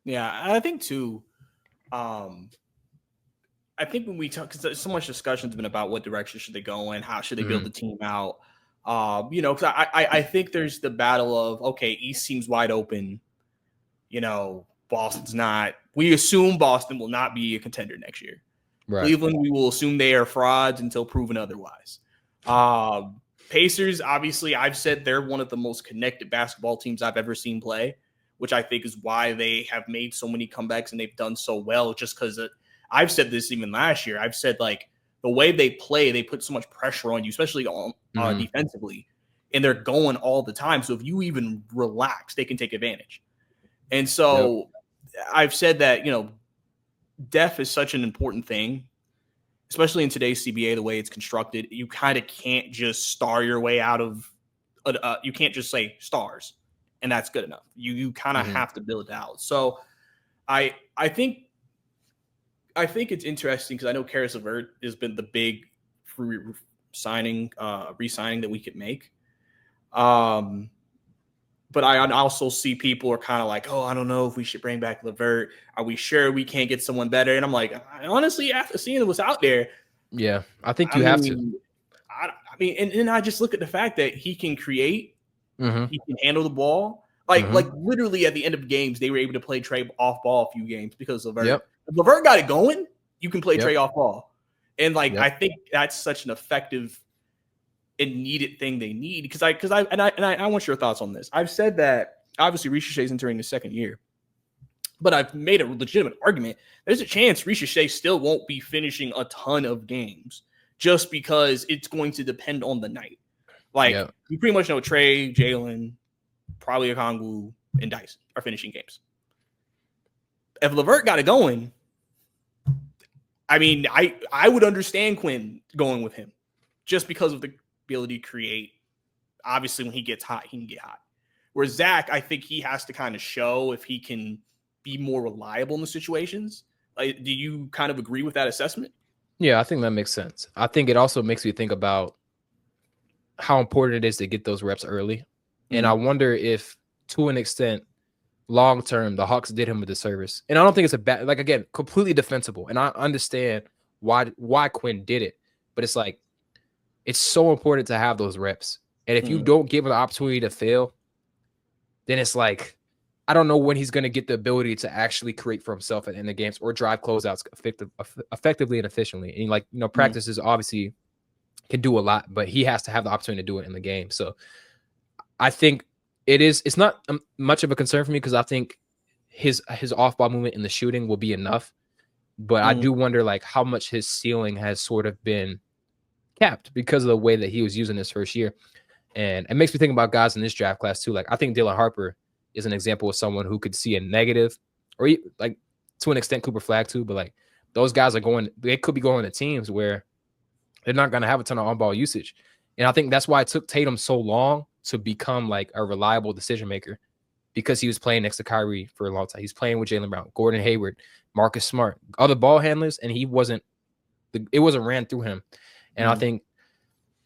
Yeah, I think too. I think when we talk, because so much discussion has been about what direction should they go in, how should they build Mhm. the team out. Because I think there's the battle of, okay, East seems wide open. Boston's not. We assume Boston will not be a contender next year. Right. Cleveland, we will assume they are frauds until proven otherwise. Pacers, obviously, I've said they're one of the most connected basketball teams I've ever seen play, which I think is why they have made so many comebacks and they've done so well. Just because I've said this even last year. I've said like the way they play, they put so much pressure on you, especially on Mhm. defensively, and they're going all the time. So if you even relax, they can take advantage. And Yep. so I've said that depth is such an important thing, especially in today's CBA, the way it's constructed. You kind of can't just star your way out of. You can't just say stars, and that's good enough. You kind of Mhm. have to build it out. So I think it's interesting because I know Caris LeVert has been the big re-signing that we could make. Um, but I also see people are kind of like, oh, I don't know if we should bring back LeVert. Are we sure we can't get someone better? And I'm like, honestly, after seeing what's out there, Yeah. I think I you have to. mean, and I just look at the fact that he can create, Mhm. he can handle the ball. Like Mhm. literally at the end of games, they were able to play Trae off ball a few games because LeVert. Yep. If LeVert got it going, you can play Yep. Trae off ball. And like Yep. I think that's such an effective and needed thing they need because I want your thoughts on this. I've said that obviously Risacher is entering his second year, but I've made a legitimate argument. There's a chance Risacher still won't be finishing a ton of games just because it's going to depend on the night. Like Yep. you pretty much know Trae, Jalen, probably Okonkwo, and Dice are finishing games. If LeVert got it going, I mean, I would understand Quinn going with him just because of the ability to create. Obviously, when he gets hot, he can get hot. Whereas Zach, I think he has to kind of show if he can be more reliable in the situations. Like, do you kind of agree with that assessment? Yeah, I think that makes sense. I think it also makes me think about how important it is to get those reps early. And I Mm, wonder if, to an extent, long term, the Hawks did him a disservice. And I don't think it's a bad, like, again, completely defensible. And I understand why Quinn did it. But it's like, it's so important to have those reps. And if you mm, don't give him the opportunity to fail, then it's like, I don't know when he's going to get the ability to actually create for himself in the games or drive closeouts effectively and efficiently. And mm. practices obviously can do a lot, but he has to have the opportunity to do it in the game. So I think it's not much of a concern for me because I think his off ball movement in the shooting will be enough. But I Mm. do wonder like how much his ceiling has sort of been capped because of the way that he was using his first year. And it makes me think about guys in this draft class too. Like I think Dylan Harper is an example of someone who could see a negative, or like to an extent Cooper Flag too. But like those guys they could be going to teams where they're not going to have a ton of on-ball usage. And I think that's why it took Tatum so long to become like a reliable decision maker because he was playing next to Kyrie for a long time. He's playing with Jaylen Brown, Gordon Hayward, Marcus Smart, other ball handlers, and it wasn't ran through him. And I Mm. think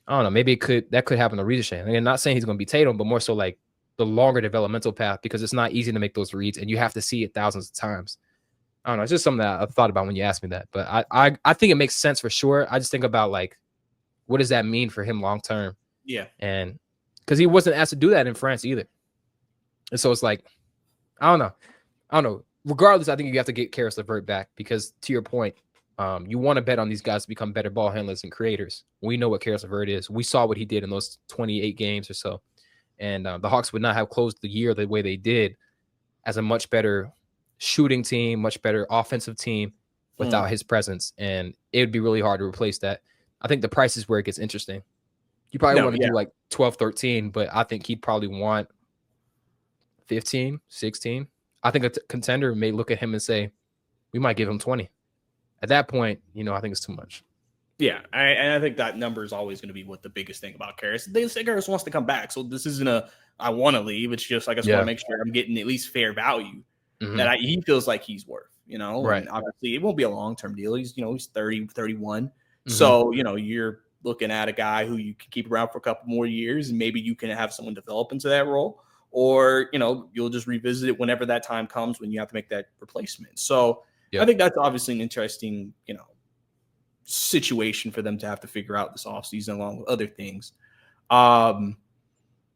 I don't know. Maybe that could happen to Risacher. And I'm not saying he's going to be Tatum, but more so like the longer developmental path because it's not easy to make those reads and you have to see it thousands of times. I don't know. It's just something that I thought about when you asked me that. But I think it makes sense for sure. I just think about like what does that mean for him long term? Yeah. And because he wasn't asked to do that in France either. And so it's like I don't know. Regardless, I think you have to get Caris LeVert back because to your point, you want to bet on these guys to become better ball handlers and creators. We know what Caris LeVert is. We saw what he did in those 28 games or so. And the Hawks would not have closed the year the way they did as a much better shooting team, much better offensive team without Mm. his presence. And it would be really hard to replace that. I think the price is where it gets interesting. You probably No, want to yeah. do like 12, 13, but I think he'd probably want 15, 16. I think a contender may look at him and say, we might give him 20. At that point, I think it's too much. Yeah, and I think that number is always going to be what the biggest thing about Caris. They say Caris wants to come back, so this isn't I want to leave. It's just I just want to Yeah. make sure I'm getting at least fair value Mm-hmm. that he feels like he's worth. Right. And obviously it won't be a long term deal. He's 30, 31. Mm-hmm. So you're looking at a guy who you can keep around for a couple more years, and maybe you can have someone develop into that role, or, you'll just revisit it whenever that time comes when you have to make that replacement. So Yep. I think that's obviously an interesting, situation for them to have to figure out this offseason along with other things.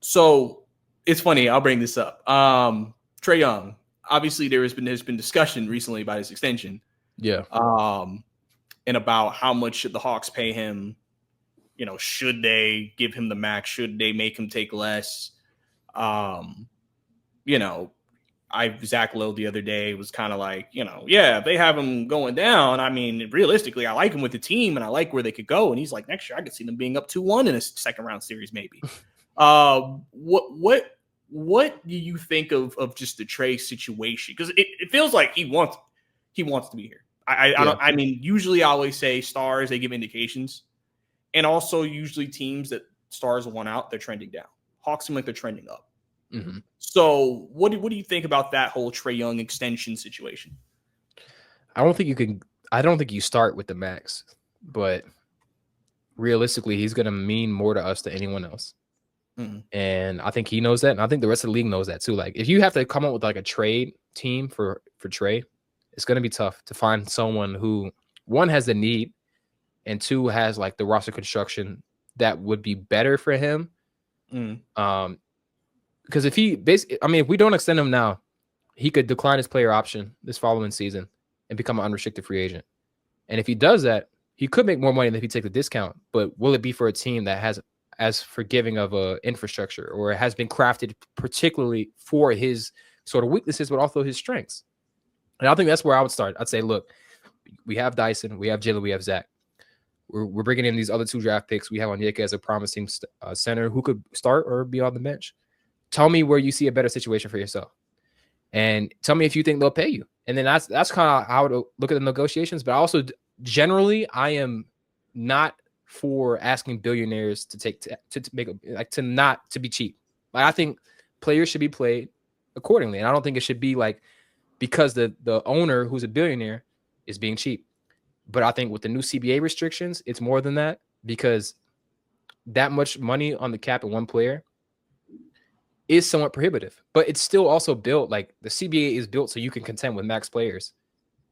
So it's funny. I'll bring this up. Trae Young, obviously there's been discussion recently about his extension. Yeah. And about how much should the Hawks pay him? Should they give him the max? Should they make him take less? Zach Lowe the other day was kind of like, if they have him going down, I mean, realistically, I like him with the team and I like where they could go. And he's like, next year I could see them being up 2-1 in a second round series, maybe. What do you think of just the Trae situation? Because it feels like he wants to be here. I mean, usually I always say stars, they give indications. And also usually teams that stars want out, they're trending down. Hawks seem like they're trending up. Mm-hmm. So what do you think about that whole Trae Young extension situation? I don't think you start with the max, but realistically, he's going to mean more to us than anyone else. Mm-hmm. And I think he knows that. And I think the rest of the league knows that too. Like if you have to come up with like a trade team for Trae, it's going to be tough to find someone who, one, has the need, and two, has like the roster construction that would be better for him. Because if we don't extend him now, he could decline his player option this following season and become an unrestricted free agent. And if he does that, he could make more money than if he takes a discount. But will it be for a team that has as forgiving of a infrastructure, or it has been crafted particularly for his sort of weaknesses, but also his strengths? And I think that's where I would start. I'd say, look, we have Dyson, we have Jalen, we have Zach. We're bringing in these other 2 draft picks. We have Onyeka as a promising center who could start or be on the bench. Tell me where you see a better situation for yourself, and tell me if you think they'll pay you. And then that's kind of how I would look at the negotiations. But also, generally, I am not for asking billionaires to be cheap. Like I think players should be played accordingly, and I don't think it should be like because the owner who's a billionaire is being cheap. But I think with the new CBA restrictions, it's more than that, because that much money on the cap of one player is somewhat prohibitive. But it's still also built, like the CBA is built so you can contend with max players.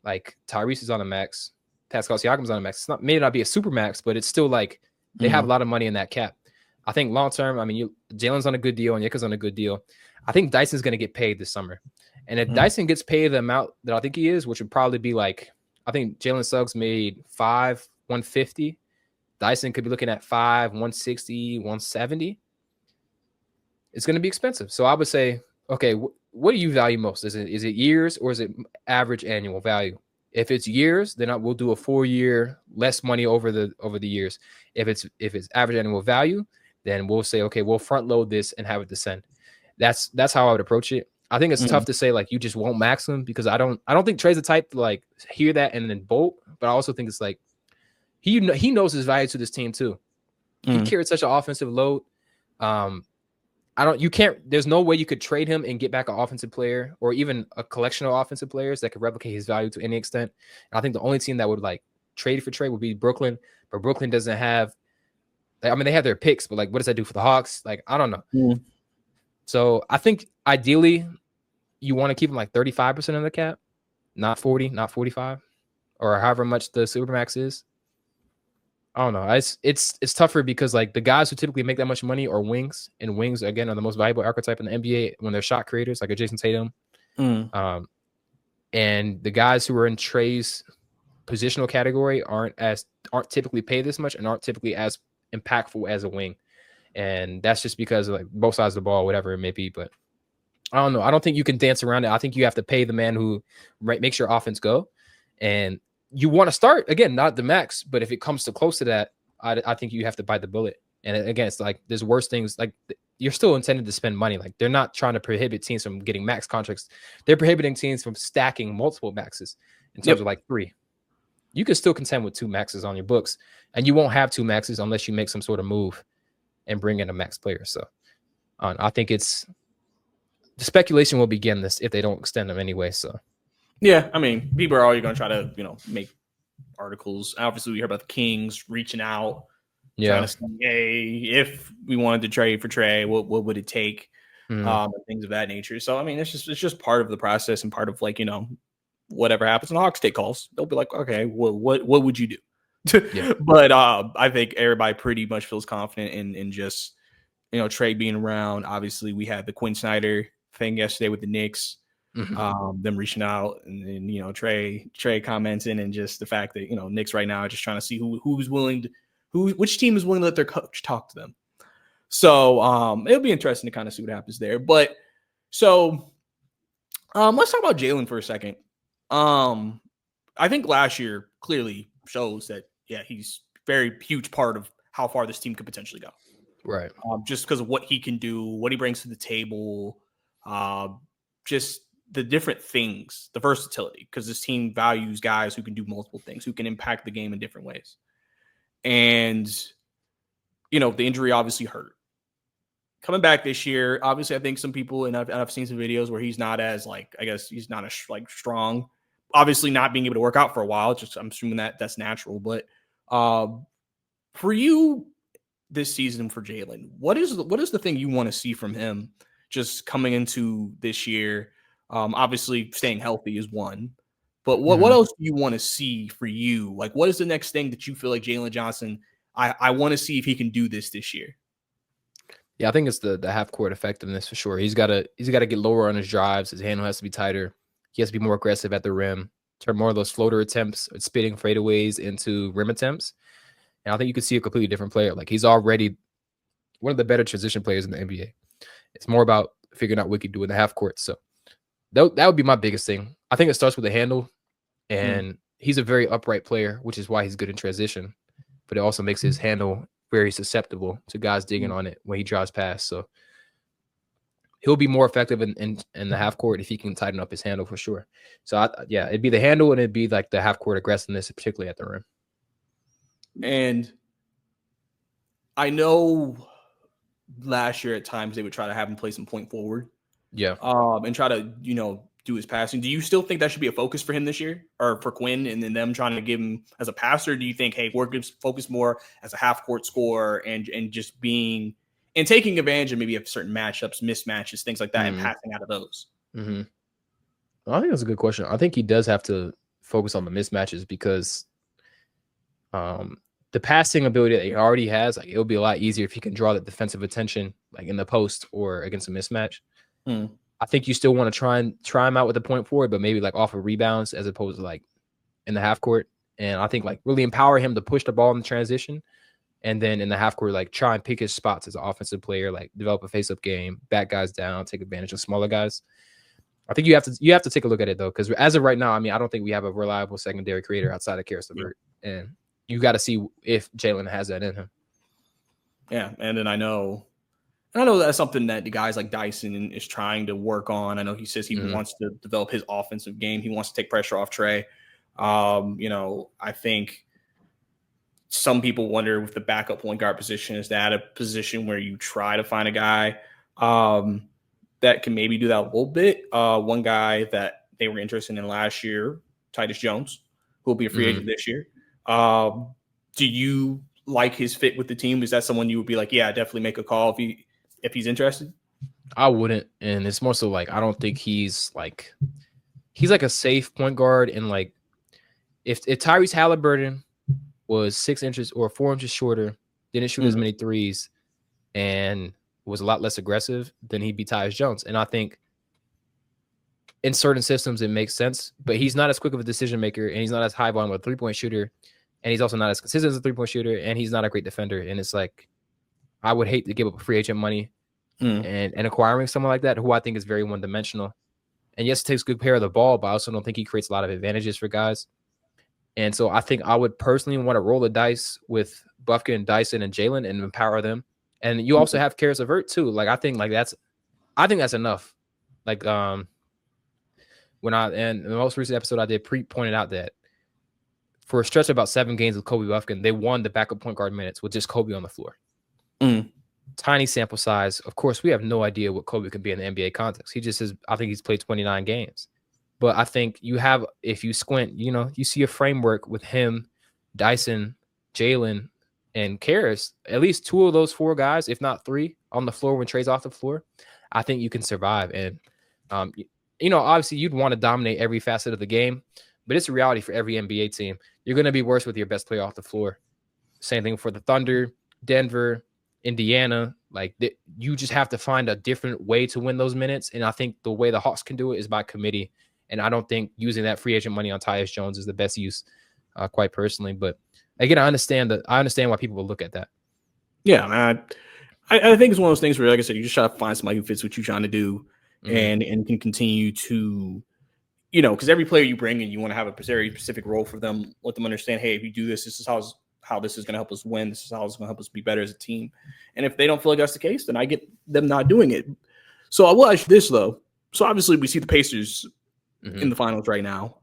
Like Tyrese is on a max, Pascal Siakam's on a max. May not be a super max, but it's still like they have a lot of money in that cap. I think long term, I mean, Jalen's on a good deal and Yeka's on a good deal. I think Dyson's going to get paid this summer. And if Dyson gets paid the amount that I think he is, which would probably be like, I think Jalen Suggs made $5,150. Dyson could be looking at $5,160, $170. It's going to be expensive. So I would say, okay, what do you value most? Is it years or is it average annual value? If it's years, then we'll do a 4-year, less money over the years. If it's average annual value, then we'll say, okay, we'll front load this and have it descend. That's how I would approach it. I think it's tough to say like you just won't max him, because I don't think Trae's the type to like hear that and then bolt. But I also think it's like he knows his value to this team too. He carried such an offensive load. There's no way you could trade him and get back an offensive player or even a collection of offensive players that could replicate his value to any extent. And I think the only team that would like trade for Trae would be Brooklyn, but Brooklyn doesn't have. I mean, they have their picks, but like, what does that do for the Hawks? Like, I don't know. So I think ideally you want to keep him like 35% of the cap, not 40, not 45, or however much the Supermax is. I don't know. It's tougher because like the guys who typically make that much money are wings, and wings again are the most valuable archetype in the NBA when they're shot creators, like a Jason Tatum. And the guys who are in Trae's positional category aren't typically paid this much and aren't typically as impactful as a wing. And that's just because of like both sides of the ball, whatever it may be. But I don't know. I don't think you can dance around it. I think you have to pay the man who makes your offense go. And you want to start, again, not the max, but if it comes to close to that, I think you have to bite the bullet. And again, it's like there's worse things. Like you're still intended to spend money. Like they're not trying to prohibit teams from getting max contracts. They're prohibiting teams from stacking multiple maxes in terms of like 3. You can still contend with 2 maxes on your books, and you won't have 2 maxes unless you make some sort of move and bring in a max player. So I think the speculation will begin this if they don't extend them anyway. So yeah, I mean, people are always going to try to, make articles. Obviously, we heard about the Kings reaching out, trying to say, hey, if we wanted to trade for Trae, what would it take? and things of that nature. So I mean, it's just part of the process and part of like, whatever happens when the Hawks take calls, they'll be like, okay, what would you do? Yeah. But I think everybody pretty much feels confident in just Trae being around. Obviously, we had the Quinn Snyder thing yesterday with the Knicks, them reaching out, and then Trae commenting, and just the fact that Knicks right now are just trying to see who's willing to which team is willing to let their coach talk to them. So it'll be interesting to kind of see what happens there. But so let's talk about Jalen for a second. I think last year clearly shows that, yeah, he's very huge part of how far this team could potentially go. Right. Just because of what he can do, what he brings to the table, just the different things, the versatility, because this team values guys who can do multiple things, who can impact the game in different ways. And, the injury obviously hurt. Coming back this year, obviously, I think some people, and I've seen some videos where he's not as he's not as strong. Obviously, not being able to work out for a while. Just I'm assuming that's natural. But for you this season for Jalen, what is the thing you want to see from him just coming into this year? Obviously, staying healthy is one. But what else do you want to see for you? Like, what is the next thing that you feel like Jalen Johnson? I want to see if he can do this year. Yeah, I think it's the half court effectiveness for sure. He's got to get lower on his drives. His handle has to be tighter. He has to be more aggressive at the rim. Turn more of those floater attempts, spitting fadeaways into rim attempts. And I think you could see a completely different player. Like, he's already one of the better transition players in the NBA. It's more about figuring out what he can do in the half court. So that would be my biggest thing. I think it starts with the handle, and he's a very upright player, which is why he's good in transition. But it also makes his handle very susceptible to guys digging on it when he drives past. So he'll be more effective in the half court if he can tighten up his handle for sure. So it'd be the handle, and it'd be like the half court aggressiveness, particularly at the rim. And I know last year at times they would try to have him play some point forward. Yeah. And try to, do his passing. Do you still think that should be a focus for him this year, or for Quinn and then them trying to give him as a passer? Do you think, hey, we're going to focus more as a half court scorer and just being and taking advantage of maybe of certain matchups, mismatches, things like that, and passing out of those? I think that's a good question. I think he does have to focus on the mismatches because the passing ability that he already has, like, it'll be a lot easier if he can draw the defensive attention, like in the post or against a mismatch. I think you still want to try him out with the point forward, but maybe like off of rebounds as opposed to like in the half court. And I think like really empower him to push the ball in the transition. And then in the half court, like try and pick his spots as an offensive player, like develop a face-up game, back guys down, take advantage of smaller guys. I think you have to take a look at it though, because as of right now, I mean, I don't think we have a reliable secondary creator outside of Caris LeVert. And you got to see if Jalen has that in him. Yeah, and then I know that's something that the guys like Dyson is trying to work on. I know he says he wants to develop his offensive game. He wants to take pressure off Trae. I think some people wonder with the backup point guard position, is that a position where you try to find a guy that can maybe do that a little bit? One guy that they were interested in last year, Tyus Jones, who will be a free agent this year. Do you like his fit with the team? Is that someone you would be like, yeah, definitely make a call if he's interested? I wouldn't. And it's more so like, I don't think he's like a safe point guard. And like, if Tyrese Halliburton was 6 inches or 4 inches shorter, didn't shoot as many threes, and was a lot less aggressive, then he'd be Tyus Jones. And I think in certain systems, it makes sense, but he's not as quick of a decision maker, and he's not as high volume of a 3-point shooter. And he's also not as consistent as a 3-point shooter, and he's not a great defender. And it's like, I would hate to give up free agent money and acquiring someone like that, who I think is very one-dimensional. And yes, it takes good care of the ball, but I also don't think he creates a lot of advantages for guys. And so I think I would personally want to roll the dice with Bufkin, Dyson, and Jalen and empower them. And you also have Caris LeVert too. Like, I think that's enough. Like, in the most recent episode I did, pointed out that for a stretch of about 7 games with Kobe Bufkin, they won the backup point guard minutes with just Kobe on the floor. Tiny sample size. Of course, we have no idea what Kobe can be in the NBA context. He just I think he's played 29 games. But I think if you squint, you see a framework with him, Dyson, Jalen, and Caris, at least 2 of those 4 guys, if not 3, on the floor when Trae's off the floor. I think you can survive. And, obviously you'd want to dominate every facet of the game, but it's a reality for every NBA team. You're going to be worse with your best player off the floor. Same thing for the Thunder, Denver, Indiana. Like you just have to find a different way to win those minutes. And I think the way the Hawks can do it is by committee. And I don't think using that free agent money on Tyus Jones is the best use, quite personally. But again, I understand why people will look at that. Yeah, man. I think it's one of those things where, like I said, you just try to find somebody who fits what you're trying to do, and can continue to, because every player you bring in, you want to have a very specific role for them. Let them understand, hey, if you do this, this is how this is going to help us win. This is how it's going to help us be better as a team. And if they don't feel like that's the case, then I get them not doing it. So I will ask you this though. So obviously we see the Pacers in the finals right now.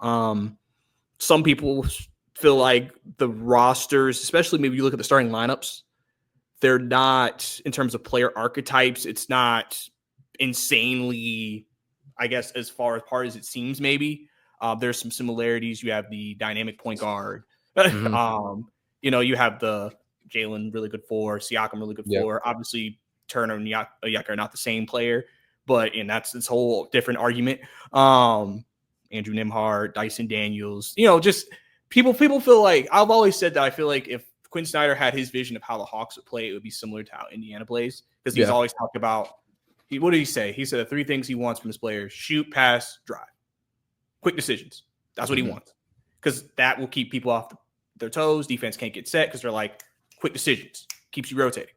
Some people feel like the rosters, especially maybe you look at the starting lineups, they're not, in terms of player archetypes, it's not insanely, I guess, as far apart as it seems maybe. There's some similarities. You have the dynamic point guard. You have the Jalen really good for, Siakam really good for. Obviously, Turner and Yak are not the same player, and that's this whole different argument. Andrew Nembhard, Dyson Daniels, just people feel like, I've always said that I feel like if Quinn Snyder had his vision of how the Hawks would play, it would be similar to how Indiana plays, because he's always talked about, what did he say? He said the three things he wants from his players: shoot, pass, drive, quick decisions. That's what he wants, because that will keep people off their toes. Defense can't get set because they're like, quick decisions keeps you rotating.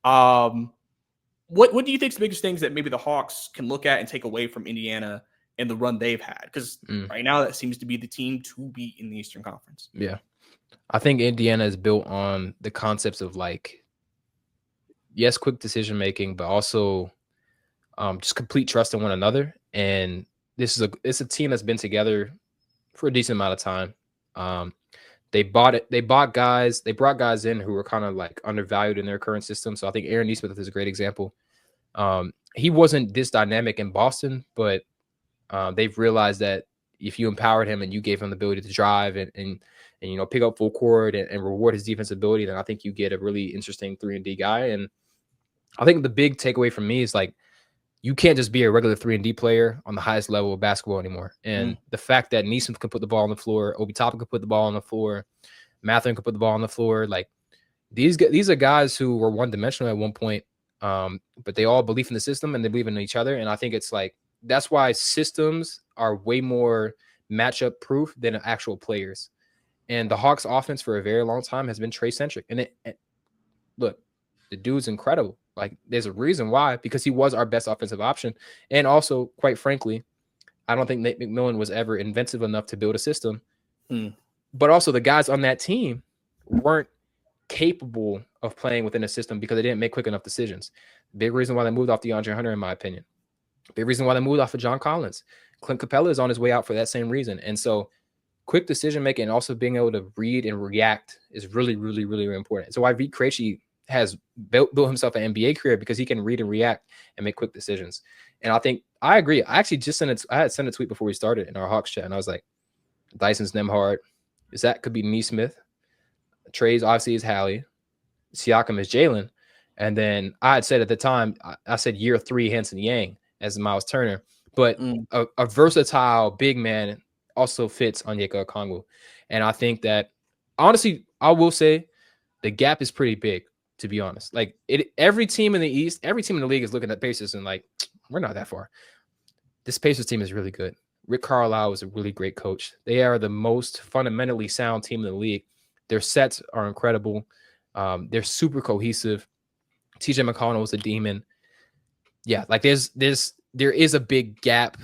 What do you think is the biggest things that maybe the Hawks can look at and take away from Indiana and the run they've had? Because right now that seems to be the team to beat in the Eastern Conference. Yeah. I think Indiana is built on the concepts of quick decision making, but also just complete trust in one another. And it's a team that's been together for a decent amount of time. They brought guys in who were kind of undervalued in their current system. So I think Aaron Nesmith is a great example. He wasn't this dynamic in Boston, but they've realized that if you empowered him and you gave him the ability to drive and pick up full court and reward his defensive ability, then I think you get a really interesting 3-and-D guy. And I think the big takeaway from me is you can't just be a regular 3-and-D player on the highest level of basketball anymore. And the fact that Nesmith can put the ball on the floor, Obi Toppin can put the ball on the floor, Mathurin can put the ball on the floor. These are guys who were one-dimensional at one point, but they all believe in the system and they believe in each other. And I think it's that's why systems are way more matchup proof than actual players. And the Hawks offense for a very long time has been Trae centric. And look, the dude's incredible. There's a reason why, because he was our best offensive option. And also, quite frankly, I don't think Nate McMillan was ever inventive enough to build a system. But also the guys on that team weren't capable of playing within a system because they didn't make quick enough decisions. Big reason why they moved off DeAndre Hunter, in my opinion. Big reason why they moved off of John Collins. Clint Capella is on his way out for that same reason. And so quick decision making and also being able to read and react is really, really, really, really important. So why Vit Krejci has built himself an NBA career, because he can read and react and make quick decisions. And I think I agree. I actually just I had sent a tweet before we started in our Hawks chat, and I was like, Dyson's Nembhard, Zach could be Nesmith, Trae's obviously is Hallie, Siakam is Jalen, and then I had said at the time, I said year 3 Hanson Yang as Miles Turner, but a versatile big man also fits Onyeka Okonkwo. And I think that, honestly, I will say the gap is pretty big, to be honest. Every team in the East, every team in the league is looking at Pacers and we're not that far. This Pacers team is really good. Rick Carlisle is a really great coach. They are the most fundamentally sound team in the league. Their sets are incredible. They're super cohesive. TJ McConnell is a demon. Yeah, there is a big gap,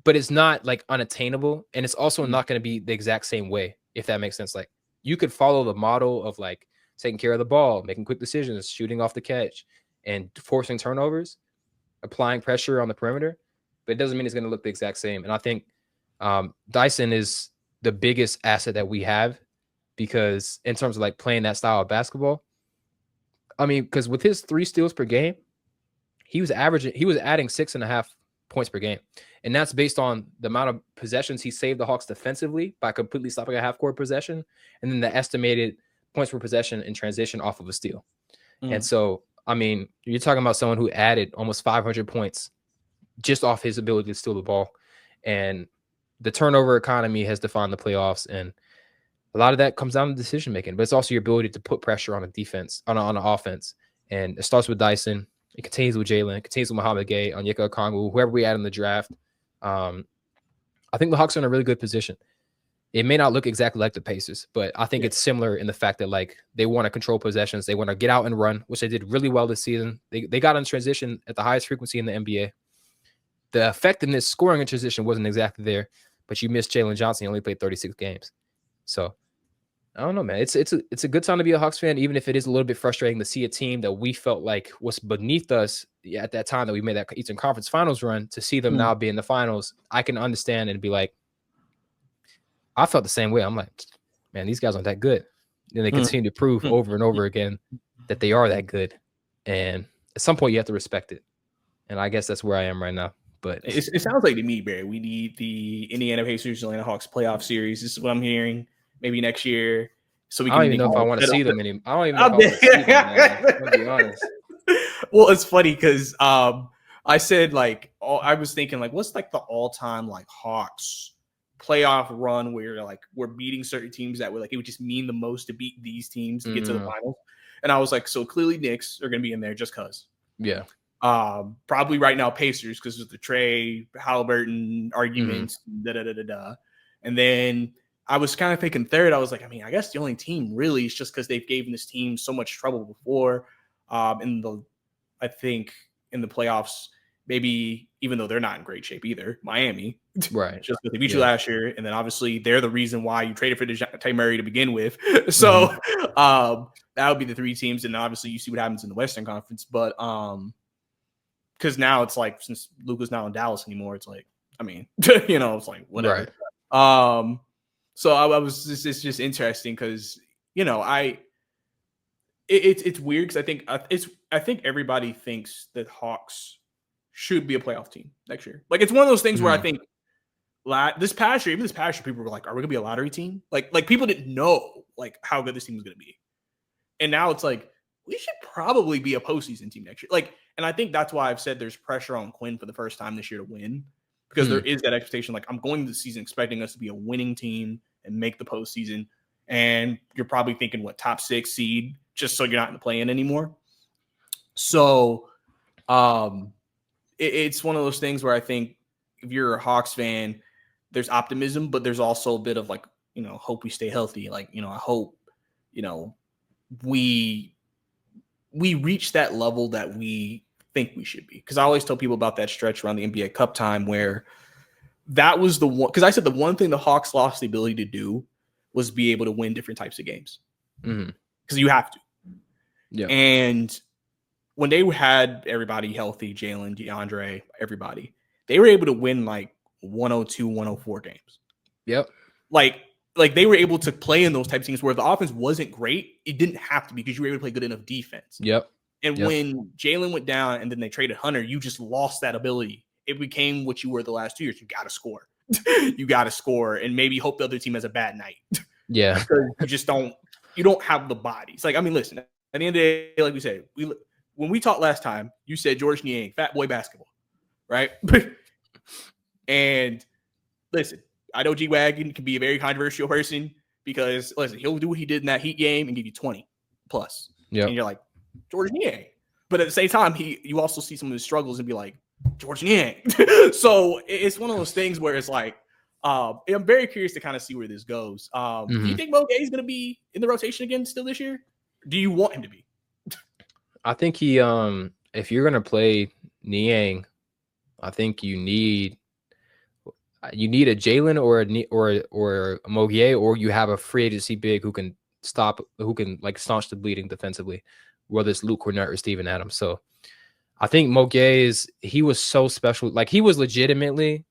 but it's not unattainable, and it's also not going to be the exact same way, if that makes sense. You could follow the model of taking care of the ball, making quick decisions, shooting off the catch, and forcing turnovers, applying pressure on the perimeter, but it doesn't mean it's going to look the exact same. And I think Dyson is the biggest asset that we have, because in terms of playing that style of basketball, I mean, because with his 3 steals per game, he was adding 6.5 points per game. And that's based on the amount of possessions he saved the Hawks defensively by completely stopping a half-court possession, and then the estimated points per possession in transition off of a steal. And so I mean, you're talking about someone who added almost 500 points just off his ability to steal the ball. And the turnover economy has defined the playoffs. And a lot of that comes down to decision making, but it's also your ability to put pressure on a defense, on an offense. And it starts with Dyson. It continues with Jalen. It continues with Muhammad Gay, Onyeka Okonkwo, whoever we add in the draft. I think the Hawks are in a really good position. It may not look exactly like the Pacers, but I think it's similar in the fact that like they want to control possessions. They want to get out and run, which they did really well this season. They got in transition at the highest frequency in the NBA. The effectiveness scoring in transition wasn't exactly there, but you missed Jalen Johnson. He only played 36 games. So I don't know, man. It's a good time to be a Hawks fan, even if it is a little bit frustrating to see a team that we felt like was beneath us at that time that we made that Eastern Conference Finals run, to see them now be in the finals. I can understand and be like, I felt the same way. I'm like, man, these guys aren't that good. And they continue to prove over and over again that they are that good. And at some point you have to respect it. And I guess that's where I am right now. But it sounds like to me, Barry, we need the Indiana Pacers Atlanta Hawks playoff series. This is what I'm hearing. Maybe next year. So we can. I don't even know if I want to see them anymore. I don't even know if I want to see them, man. I'll be honest. Well, it's funny because I said like I was thinking like what's like the all-time like Hawks playoff run where like we're beating certain teams that would like it would just mean the most to beat these teams to get to the finals. And I was like, so clearly Knicks are going to be in there just because. Yeah. Probably right now Pacers because of the Trae Halliburton arguments. And then I was kind of thinking third. I was like, I mean, I guess the only team really is just because they've given this team so much trouble before. I think in the playoffs, maybe even though they're not in great shape either, Miami, right? Just because they beat you last year, and then obviously they're the reason why you traded for DeJounte Murray to begin with. So that would be the three teams, and obviously you see what happens in the Western Conference. But because now it's like since Luka's not in Dallas anymore, it's like I mean, it's like whatever. Right. So I was it's just interesting because it's weird because I think everybody thinks that Hawks should be a playoff team next year. Like it's one of those things where I think this past year, people were like, "Are we gonna be a lottery team?" Like people didn't know like how good this team was gonna be, and now it's like we should probably be a postseason team next year. Like, and I think that's why I've said there's pressure on Quinn for the first time this year to win because there is that expectation. Like I'm going to the season expecting us to be a winning team and make the postseason, and you're probably thinking what top 6 seed just so you're not in the play-in anymore. So, it's one of those things where I think if you're a Hawks fan, there's optimism, but there's also a bit of like, hope we stay healthy. Like, I hope, we reach that level that we think we should be. Because I always tell people about that stretch around the NBA Cup time where that was the one. Because I said the one thing the Hawks lost the ability to do was be able to win different types of games. Because you have to. Yeah. And when they had everybody healthy, Jalen, DeAndre, everybody, they were able to win like 102, 104 games. Yep. Like they were able to play in those types of teams where the offense wasn't great. It didn't have to be because you were able to play good enough defense. Yep. And when Jalen went down and then they traded Hunter, you just lost that ability. It became what you were the last 2 years. You got to score. You got to score and maybe hope the other team has a bad night. Yeah. Because you just don't have the bodies. Like, I mean, listen, at the end of the day, like we said, when we talked last time, you said George Niang, fat boy basketball, right? And listen, I know G-Wagon can be a very controversial person because, listen, he'll do what he did in that Heat game and give you 20 plus. Yep. And you're like, George Niang. But at the same time, you also see some of his struggles and be like, George Niang. So it's one of those things where it's like, I'm very curious to kind of see where this goes. Do you think Mo Gay is going to be in the rotation again still this year? Do you want him to be? I think he, if you're going to play Niang, I think you need a Jalen or a Mogier, or you have a free agency big who can like staunch the bleeding defensively, whether it's Luke Cornett or Steven Adams. So I think Mogier he was so special. Like he was legitimately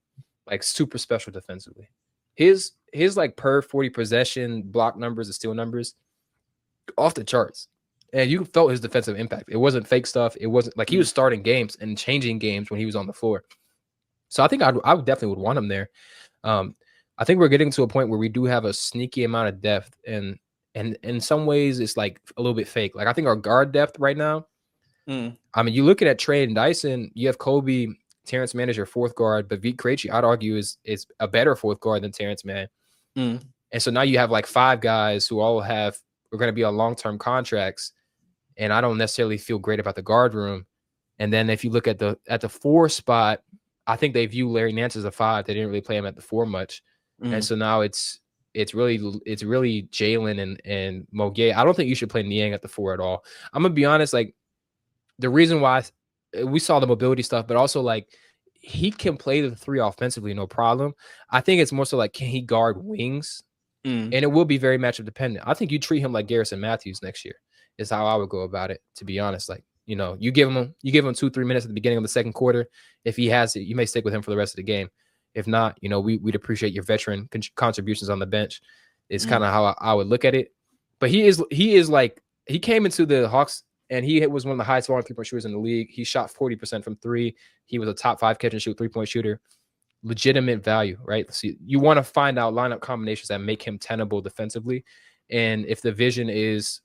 like super special defensively. His like per 40 possession block numbers and steal numbers off the charts. And you felt his defensive impact. It wasn't fake stuff. It wasn't like he was starting games and changing games when he was on the floor. So I think I would definitely would want him there. I think we're getting to a point where we do have a sneaky amount of depth, and in some ways it's like a little bit fake. Like I think our guard depth right now, I mean, you look at Trae and Dyson, you have Kobe, Terrence Mann as your fourth guard, but Vit Krejci, I'd argue, is a better fourth guard than Terrence Mann. And so now you have like 5 guys who all are going to be on long-term contracts, and I don't necessarily feel great about the guard room. And then if you look at the 4 spot, I think they view Larry Nance as a 5. They didn't really play him at the 4 much. And so now it's really Jalen and Mo Gay. I don't think you should play Niang at the 4 at all. I'm gonna be honest, like the reason why we saw the mobility stuff, but also like he can play the 3 offensively, no problem. I think it's more so like, can he guard wings? And it will be very matchup dependent. I think you treat him like Garrison Matthews next year is how I would go about it, to be honest. Like, you know, you give him 2-3 minutes at the beginning of the second quarter. If he has it, you may stick with him for the rest of the game. If not, you know, we'd appreciate your veteran contributions on the bench. Is kind of how I would look at it. But he is like, he came into the Hawks and he was one of the highest volume 3-point shooters in the league. He shot 40% from 3. He was a top 5 catch and shoot 3-point shooter. Legitimate value, right? So you want to find out lineup combinations that make him tenable defensively. And if the vision is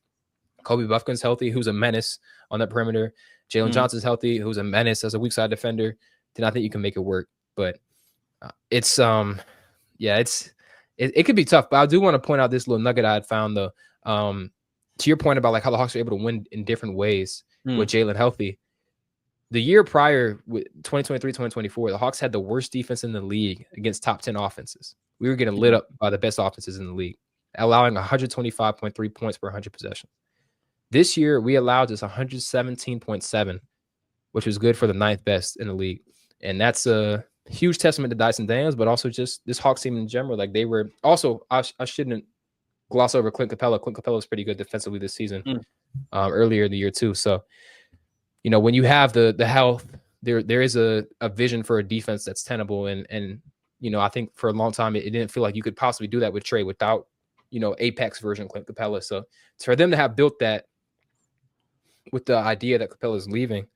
Kobe Buffkin's healthy, who's a menace on that perimeter, Jalen Johnson's healthy, who's a menace as a weak side defender, then I think you can make it work. But it could be tough. But I do want to point out this little nugget I had found though. To your point about like how the Hawks are able to win in different ways with Jalen healthy. The year prior, with 2023-2024, the Hawks had the worst defense in the league against top 10 offenses. We were getting lit up by the best offenses in the league, allowing 125.3 points per 100 possessions. This year, we allowed just 117.7, which was good for the 9th best in the league. And that's a huge testament to Dyson Daniels, but also just this Hawks team in general. Like they were also, I shouldn't gloss over Clint Capella. Clint Capella was pretty good defensively this season, earlier in the year too. So, you know, when you have the health, there is a vision for a defense that's tenable. And you know, I think for a long time, it didn't feel like you could possibly do that with Trae without, you know, Apex version Clint Capella. So for them to have built that with the idea that Capella is leaving,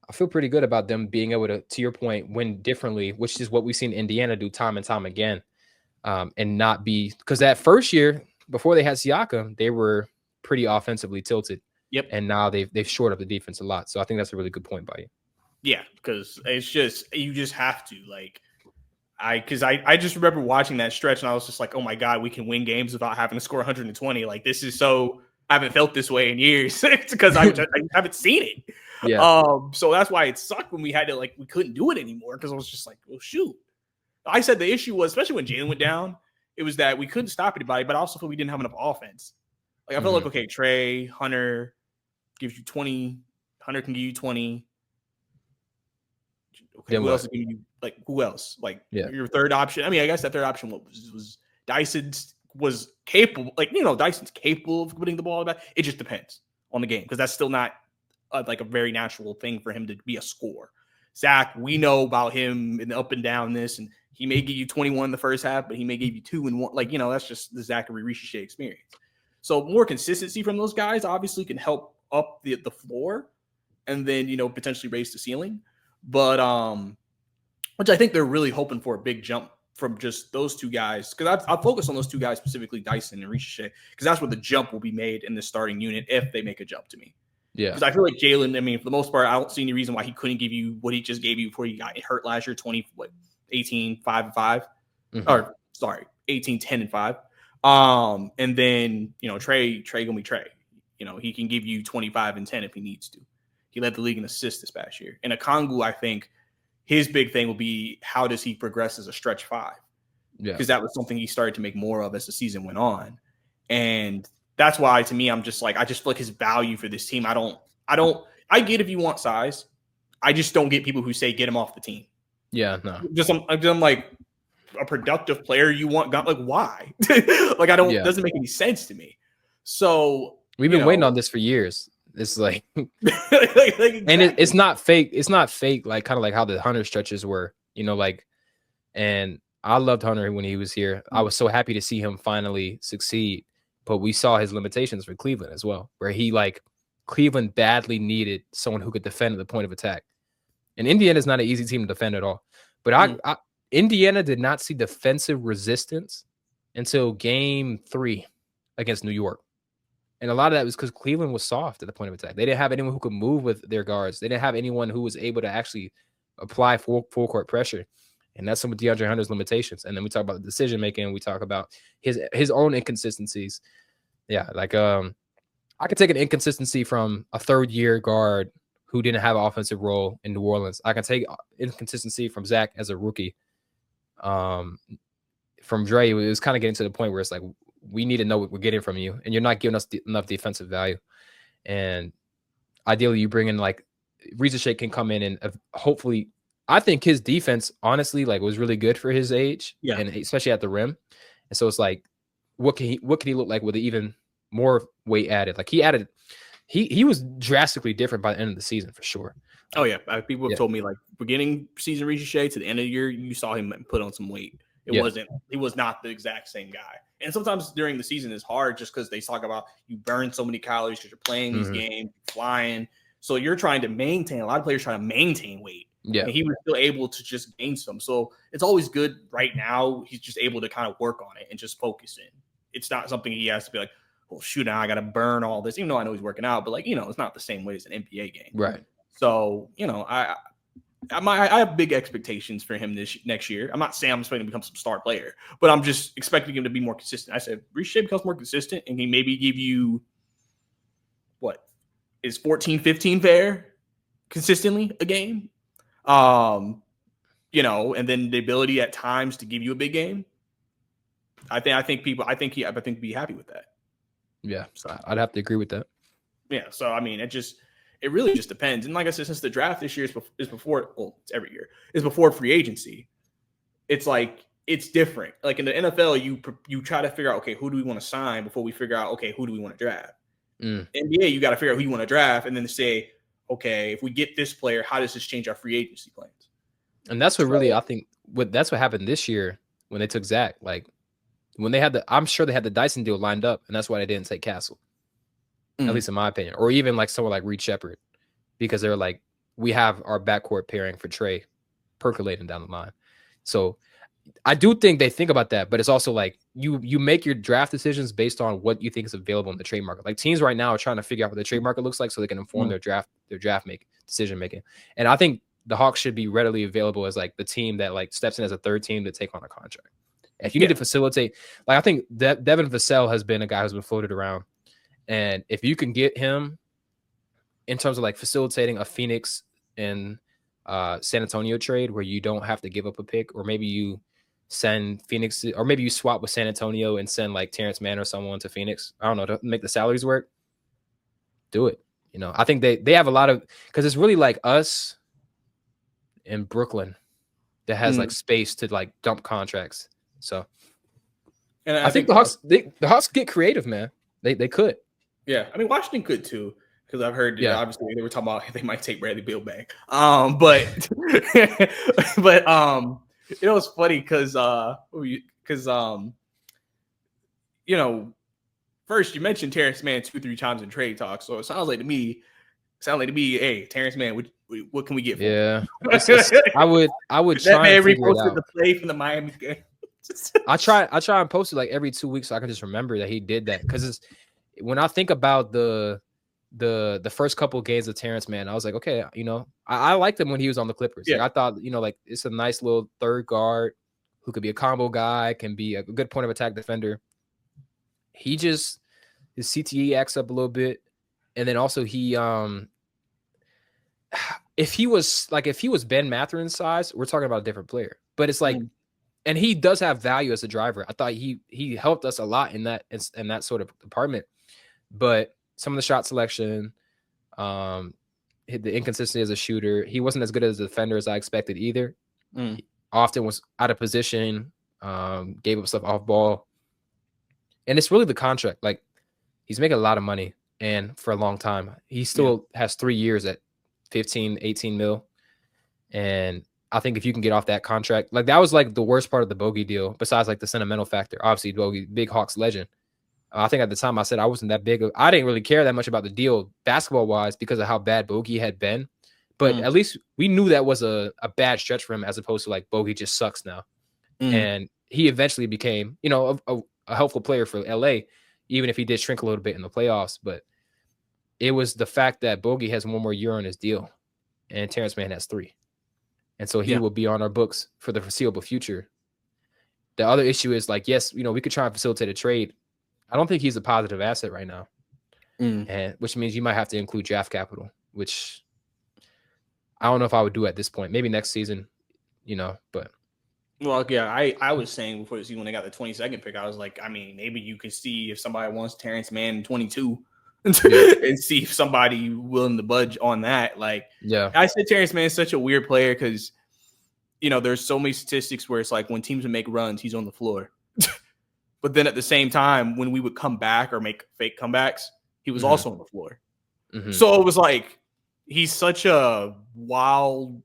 I feel pretty good about them being able to your point, win differently, which is what we've seen Indiana do time and time again. And not be, because that first year before they had Siakam, they were pretty offensively tilted. Yep. And now they've shored up the defense a lot. So I think that's a really good point by you. Yeah, because it's just, you just have to, like, I just remember watching that stretch and I was just like, oh my God, we can win games without having to score 120. Like, this is so, I haven't felt this way in years. It's because I haven't seen it. Yeah. So that's why it sucked when we had to, like, we couldn't do it anymore because I was just like, well, shoot. I said the issue was, especially when Jalen went down, it was that we couldn't stop anybody, but I also feel we didn't have enough offense. Like, I felt like, okay, Trae, Hunter gives you 20. Hunter can give you 20. Okay, who else? Like, who else? Like, your third option. I mean, I guess that third option was Dyson was capable. Like, you know, Dyson's capable of putting the ball back. It just depends on the game because that's still not like a very natural thing for him to be a scorer. Zach, we know about him and the up and down this, and he may give you 21 in the first half, but he may give you 2 and 1. Like, you know, that's just the Zachary Risacher experience. So more consistency from those guys obviously can help up the floor and then, you know, potentially raise the ceiling. But which I think they're really hoping for a big jump from just those 2 guys. Because I focus on those 2 guys, specifically Dyson and Risacher, because that's where the jump will be made in the starting unit if they make a jump to me. Yeah. Because I feel like Jalen, I mean, for the most part, I don't see any reason why he couldn't give you what he just gave you before he got hurt last year, 18, 5 and 5. Or sorry, 18, 10 and 5. And then, you know, Trae gonna be Trae. You know, he can give you 25 and 10 if he needs to. He led the league in assists this past year. And Okonkwo, I think his big thing will be how does he progress as a stretch 5? Yeah. Because that was something he started to make more of as the season went on. And that's why, to me, I'm just like, I just feel like his value for this team. I get if you want size. I just don't get people who say get him off the team. Yeah, no. I'm like a productive player you want. Like, why? Like, it doesn't make any sense to me. So we've been waiting on this for years. It's like, exactly. And it's not fake. It's not fake. Like kind of like how the Hunter stretches were, you know, like, and I loved Hunter when he was here. I was so happy to see him finally succeed. But we saw his limitations for Cleveland as well, where Cleveland badly needed someone who could defend at the point of attack. And Indiana is not an easy team to defend at all. But Indiana did not see defensive resistance until game 3 against New York. And a lot of that was because Cleveland was soft at the point of attack. They didn't have anyone who could move with their guards. They didn't have anyone who was able to actually apply full court pressure. And that's some of DeAndre Hunter's limitations. And then we talk about the decision making. We talk about his own inconsistencies. Yeah, like I could take an inconsistency from a third-year guard who didn't have an offensive role in New Orleans. I can take inconsistency from Zach as a rookie. From Dre, it was kind of getting to the point where it's like, we need to know what we're getting from you, and you're not giving us enough defensive value. And ideally, you bring in like Risacher can come in and hopefully, I think his defense, honestly, like was really good for his age, and especially at the rim. And so it's like, what can he look like with even more weight added? Like he was drastically different by the end of the season for sure. Oh yeah, people have told me like beginning season Risacher to the end of the year, you saw him put on some weight. He was not the exact same guy. And sometimes during the season it's hard just because they talk about you burn so many calories because you're playing these games, flying. So you're trying to maintain, a lot of players trying to maintain weight. Yeah. And he was still able to just gain some. So it's always good right now. He's just able to kind of work on it and just focus in. It's not something he has to be like, well, shoot, now I got to burn all this, even though I know he's working out, but like, it's not the same way as an NBA game. Right. So, I have big expectations for him next year. I'm not saying I'm expecting to become some star player, but I'm just expecting him to be more consistent. I said Risacher becomes more consistent and he maybe give you what is 14, 15 fair consistently a game. And then the ability at times to give you a big game. I think he'd be happy with that. Yeah, so I'd have to agree with that. Yeah, so I mean, it really just depends. And like I said, since the draft this year is before, well, it's every year, is before free agency, it's like, it's different. Like in the NFL, you try to figure out, okay, who do we want to sign before we figure out, okay, who do we want to draft? NBA, you got to figure out who you want to draft and then say, okay, if we get this player, how does this change our free agency plans? And that's what really, I think, that's what happened this year when they took Zach. Like when they had I'm sure they had the Dyson deal lined up, and that's why they didn't take Castle. At least in my opinion, or even like someone like Reed Shepherd, because they're like, we have our backcourt pairing for Trae percolating down the line. So I do think they think about that, but it's also like you make your draft decisions based on what you think is available in the trade market. Like teams right now are trying to figure out what the trade market looks like so they can inform their draft decision making. And I think the Hawks should be readily available as like the team that like steps in as a third team to take on a contract. If you need to facilitate, like I think Devin Vassell has been a guy who's been floated around. And if you can get him in terms of like facilitating a Phoenix and San Antonio trade where you don't have to give up a pick, or maybe you send Phoenix, or maybe you swap with San Antonio and send like Terrence Mann or someone to Phoenix, I don't know, to make the salaries work, do it. I think they have a lot of, because it's really like us in Brooklyn that has like space to like dump contracts. So and I think the Hawks get creative, man. They could. Yeah, I mean Washington could too, because I've heard obviously they were talking about they might take Bradley Beal back. But it's funny because first you mentioned Terrence Mann 2-3 times in trade talk, so it sounds like to me, hey, Terrence Mann, what can we get for him? I would try. That man reposted the play from the Miami game. I try and post it like every 2 weeks so I can just remember that he did that, because when I think about the first couple of games of Terrence Mann, I was like, okay, I liked him when he was on the Clippers. Yeah. Like I thought, like it's a nice little third guard who could be a combo guy, can be a good point of attack defender. His CTE acts up a little bit, and then also if he was Ben Matherin's size, we're talking about a different player. But it's like. And he does have value as a driver. I thought he helped us a lot in that sort of department. But some of the shot selection, the inconsistency as a shooter, he wasn't as good as a defender as I expected either. He often was out of position, gave up stuff off ball. And it's really the contract. Like he's making a lot of money, and for a long time. He still has 3 years at 15, 18 mil. And I think if you can get off that contract, like that was like the worst part of the Bogey deal, besides like the sentimental factor. Obviously, Bogey, big Hawks legend. I think at the time I said I wasn't that big. I didn't really care that much about the deal basketball wise because of how bad Bogey had been. But at least we knew that was a bad stretch for him, as opposed to like Bogey just sucks now. And he eventually became, a helpful player for LA. even if he did shrink a little bit in the playoffs. But it was the fact that Bogey has one more year on his deal and Terrence Mann has 3. And so he will be on our books for the foreseeable future. The other issue is like, yes, we could try and facilitate a trade. I don't think he's a positive asset right now. And which means you might have to include draft capital, which I don't know if I would do at this point. Maybe next season, but. Well, yeah, I was saying before the season when they got the 22nd pick, I was like, I mean, maybe you could see if somebody wants Terrence Mann in 22 and see if somebody willing to budge on that. Like, yeah, I said Terrence Mann is such a weird player because, there's so many statistics where it's like when teams would make runs, he's on the floor. But then at the same time, when we would come back or make fake comebacks, he was also on the floor. So it was like he's such a wild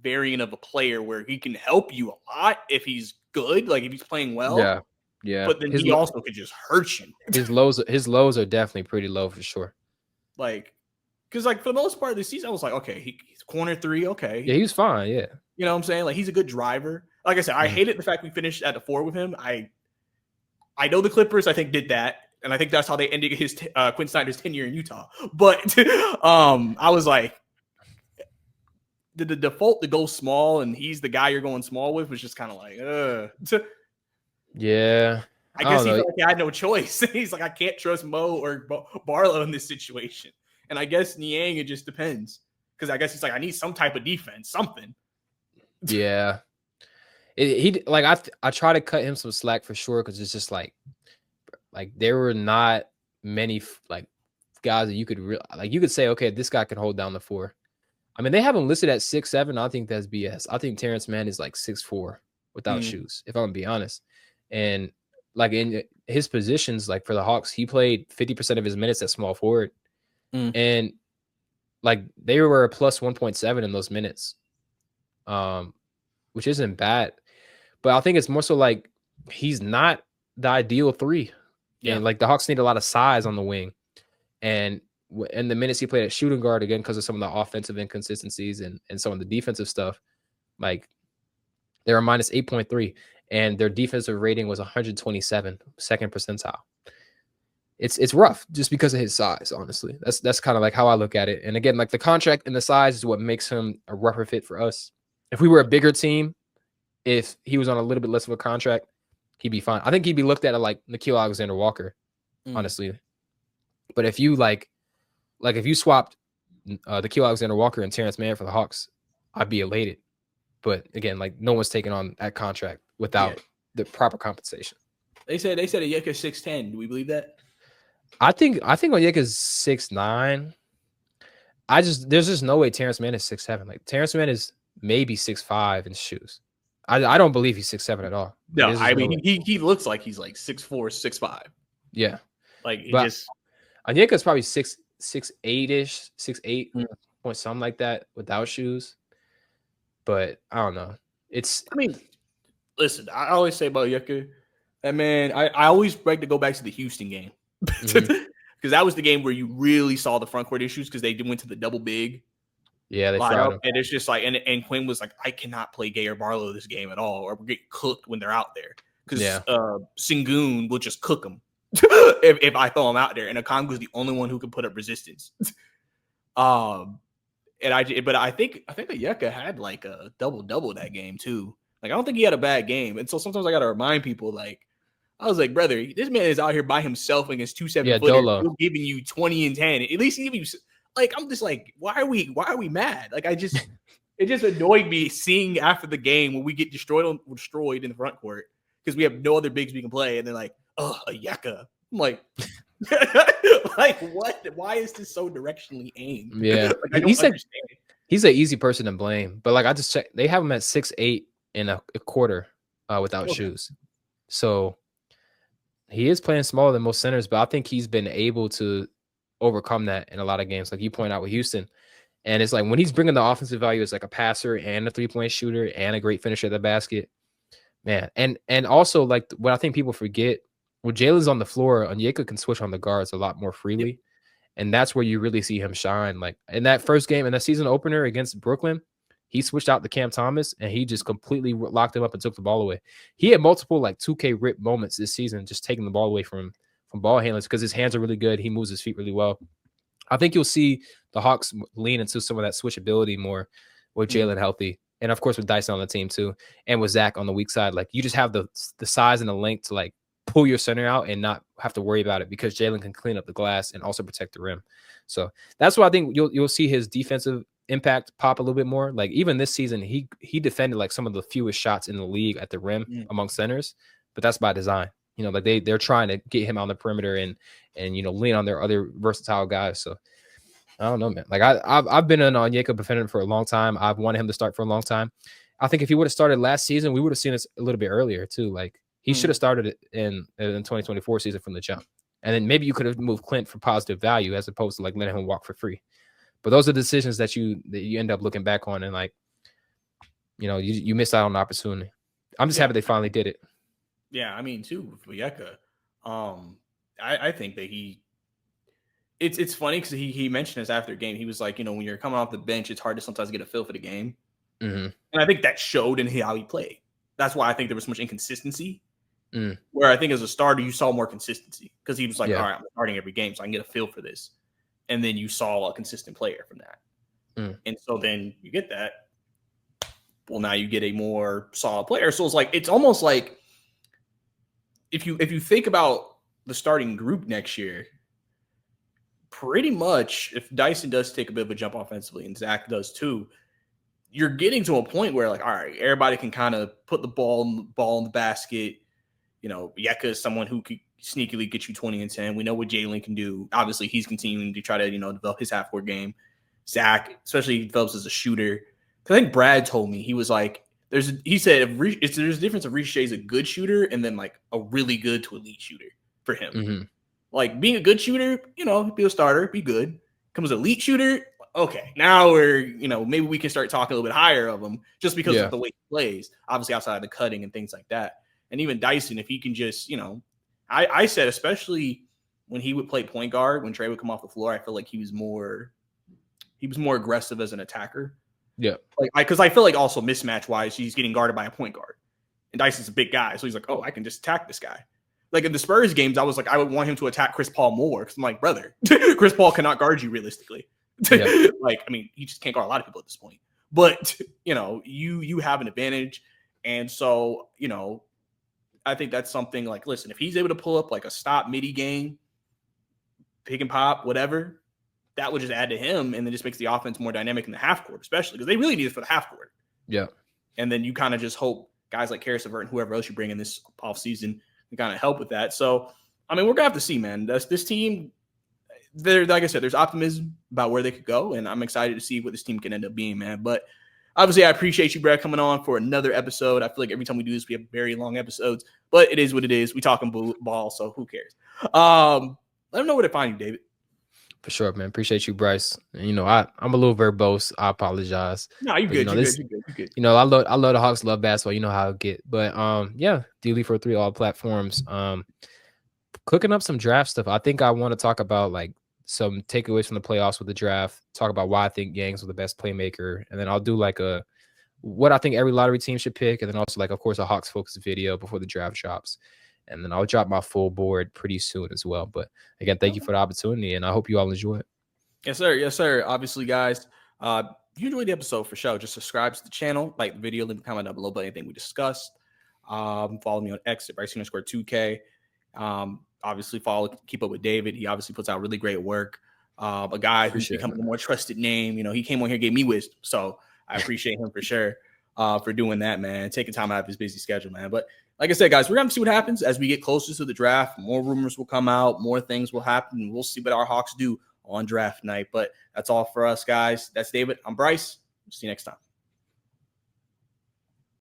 variant of a player where he can help you a lot if he's good, like if he's playing well. Yeah. But then he also could just hurt you. His lows are definitely pretty low for sure. Like, because like for the most part of the season, I was like, okay, he's corner 3, okay. Yeah, he was fine. Yeah. You know what I'm saying? Like he's a good driver. Like I said, I hated the fact we finished at the 4 with him. I know the Clippers, I think, did that. And I think that's how they ended his Quinn Snyder's tenure in Utah. But I was like, the default to go small and he's the guy you're going small with was just kind of like, yeah. I guess he felt like he had no choice. He's like, I can't trust Mo or Barlow in this situation. And I guess Niang, it just depends. Because I guess he's like, I need some type of defense, something. Yeah. I try to cut him some slack for sure because it's just like there were not many like guys that you could say, okay, this guy can hold down the 4. I mean, they have him listed at 6'7". I think that's BS. I think Terrence Mann is like 6'4" without shoes, if I'm gonna be honest. And like in his positions, like for the Hawks, he played 50% of his minutes at small forward, and like they were a plus 1.7 in those minutes, which isn't bad. But I think it's more so like he's not the ideal 3. Yeah. And like the Hawks need a lot of size on the wing. And in the minutes he played at shooting guard, again, because of some of the offensive inconsistencies and some of the defensive stuff, like they were minus 8.3. And their defensive rating was 127, second percentile. It's rough just because of his size, honestly. That's kind of like how I look at it. And again, like the contract and the size is what makes him a rougher fit for us. If we were a bigger team, if he was on a little bit less of a contract, he'd be fine. I think he'd be looked at like Nickeil Alexander-Walker, honestly. But if you if you swapped Nickeil Alexander-Walker and Terrence Mann for the Hawks, I'd be elated. But again, like no one's taking on that contract without the proper compensation. They said Onyeka's 6'10". Do we believe that? I think Onyeka's 6'9". There's just no way Terrence Mann is 6'7". Like Terrence Mann is maybe 6'5" in shoes. I don't believe he's 6'7" at all. No, I mean he looks like he's like 6'4", 6'5". Yeah, like Onyeka's probably 6'8"-ish, 6'8", point something like that without shoes. But I don't know. Listen, I always say about Onyeka, that man, I always like to go back to the Houston game. Because that was the game where you really saw the front court issues because they went to the double big. Yeah, they tried him. And it's just like, and Quinn was like, I cannot play Gay or Barlow this game at all, or we'll get cooked when they're out there. Because Sengun will just cook them if I throw him out there. And Okonkwo was the only one who could put up resistance. But I think Onyeka had like a double that game too. Like I don't think he had a bad game. And so sometimes I gotta remind people, like, I was like, brother, this man is out here by himself against 2 7-footers, giving you 20 and 10. At least he give you like, I'm just like, why are we mad? Like it just annoyed me seeing after the game when we get destroyed in the front court because we have no other bigs we can play, and they're like, oh, Onyeka. I'm like, like what? Why is this so directionally aimed? Yeah, like, I don't understand. He's an easy person to blame, but like I just checked, they have him at 6'8" in a quarter without shoes, so he is playing smaller than most centers. But I think he's been able to overcome that in a lot of games, like you point out with Houston. And it's like when he's bringing the offensive value as like a passer and a 3-point shooter and a great finisher at the basket, man. And also like what I think people forget, when Jalen's on the floor, Onyeka can switch on the guards a lot more freely. Yep. And that's where you really see him shine. Like in that first game, in the season opener against Brooklyn, he switched out to Cam Thomas and he just completely locked him up and took the ball away. He had multiple like 2K rip moments this season, just taking the ball away from ball handlers because his hands are really good. He moves his feet really well. I think you'll see the Hawks lean into some of that switchability more with Jalen healthy. And of course with Dyson on the team too. And with Zach on the weak side, like you just have the size and the length to like pull your center out and not have to worry about it because Jalen can clean up the glass and also protect the rim. So that's why I think you'll see his defensive impact pop a little bit more. Like even this season, he defended like some of the fewest shots in the league at the rim among centers, but that's by design. You know, like they're trying to get him on the perimeter and lean on their other versatile guys. So I don't know, man. Like I've been an Onyeka defender for a long time. I've wanted him to start for a long time. I think if he would have started last season, we would have seen this a little bit earlier too. Like he should have started it in 2024 season from the jump. And then maybe you could have moved Clint for positive value as opposed to like letting him walk for free. But those are decisions that you end up looking back on and like, you missed out on the opportunity. I'm just happy they finally did it. Yeah, I mean, too, with Onyeka, I think that it's funny because he mentioned this after the game. He was like, when you're coming off the bench, it's hard to sometimes get a feel for the game. And I think that showed in how he played. That's why I think there was so much inconsistency. Where I think as a starter, you saw more consistency because he was like, all right, I'm starting every game, so I can get a feel for this. And then you saw a consistent player from that. And so then you get that. Well, now you get a more solid player. So it's almost like if you think about the starting group next year, pretty much if Dyson does take a bit of a jump offensively and Zach does too, you're getting to a point where like, all right, everybody can kind of put the ball in the basket. Onyeka is someone who could sneakily get you 20 and 10. We know what Jalen can do. Obviously, he's continuing to try to, develop his half-court game. Zach, especially develops as a shooter. Because I think Brad told me, he was like, he said there's a difference if Risacher is a good shooter and then like a really good to elite shooter for him. Like being a good shooter, be a starter, be good. Comes elite shooter, okay. Now we're, maybe we can start talking a little bit higher of him just because of the way he plays. Obviously outside of the cutting and things like that. And even Dyson, if he can just, I said, especially when he would play point guard, when Trae would come off the floor, I feel like he was more aggressive as an attacker. Yeah. Because I feel like also mismatch wise, he's getting guarded by a point guard. And Dyson's a big guy. So he's like, oh, I can just attack this guy. Like in the Spurs games, I was like, I would want him to attack Chris Paul more. Because I'm like, brother, Chris Paul cannot guard you realistically. Yeah. He just can't guard a lot of people at this point. But, you have an advantage. And so, I think that's something like, listen, if he's able to pull up like a stop midi game, pick and pop, whatever, that would just add to him. And then just makes the offense more dynamic in the half court, especially because they really need it for the half court. Yeah. And then you kind of just hope guys like Caris LeVert and whoever else you bring in this offseason can kind of help with that. So, I mean, we're going to have to see, man. This team, like I said, there's optimism about where they could go. And I'm excited to see what this team can end up being, man. But obviously, I appreciate you, Brad, coming on for another episode. I feel like every time we do this, we have very long episodes, but it is what it is. We talking ball, so who cares? Let them know where to find you, David. For sure, man. Appreciate you, Bryce. And, I'm a little verbose. I apologize. No, you're good. You're good. I love the Hawks, love basketball. You know how I get. But D-Leaf43 all platforms. Cooking up some draft stuff. I think I want to talk about like some takeaways from the playoffs with the draft, talk about why I think Yang's was the best playmaker. And then I'll do like what I think every lottery team should pick. And then also like, of course, a Hawks focused video before the draft drops. And then I'll drop my full board pretty soon as well. But again, thank you for the opportunity and I hope you all enjoy it. Yes, sir. Yes, sir. Obviously, guys, if you enjoyed the episode for sure, just subscribe to the channel, like the video, leave a comment down below about anything we discussed. Follow me on X at Bryce_2K. Obviously keep up with David. He obviously puts out really great work. A guy who's becoming a more trusted name. He came on here, gave me wisdom. So I appreciate him for sure for doing that, man. Taking time out of his busy schedule, man. But like I said, guys, we're going to see what happens as we get closer to the draft. More rumors will come out. More things will happen. And we'll see what our Hawks do on draft night. But that's all for us, guys. That's David. I'm Bryce. See you next time.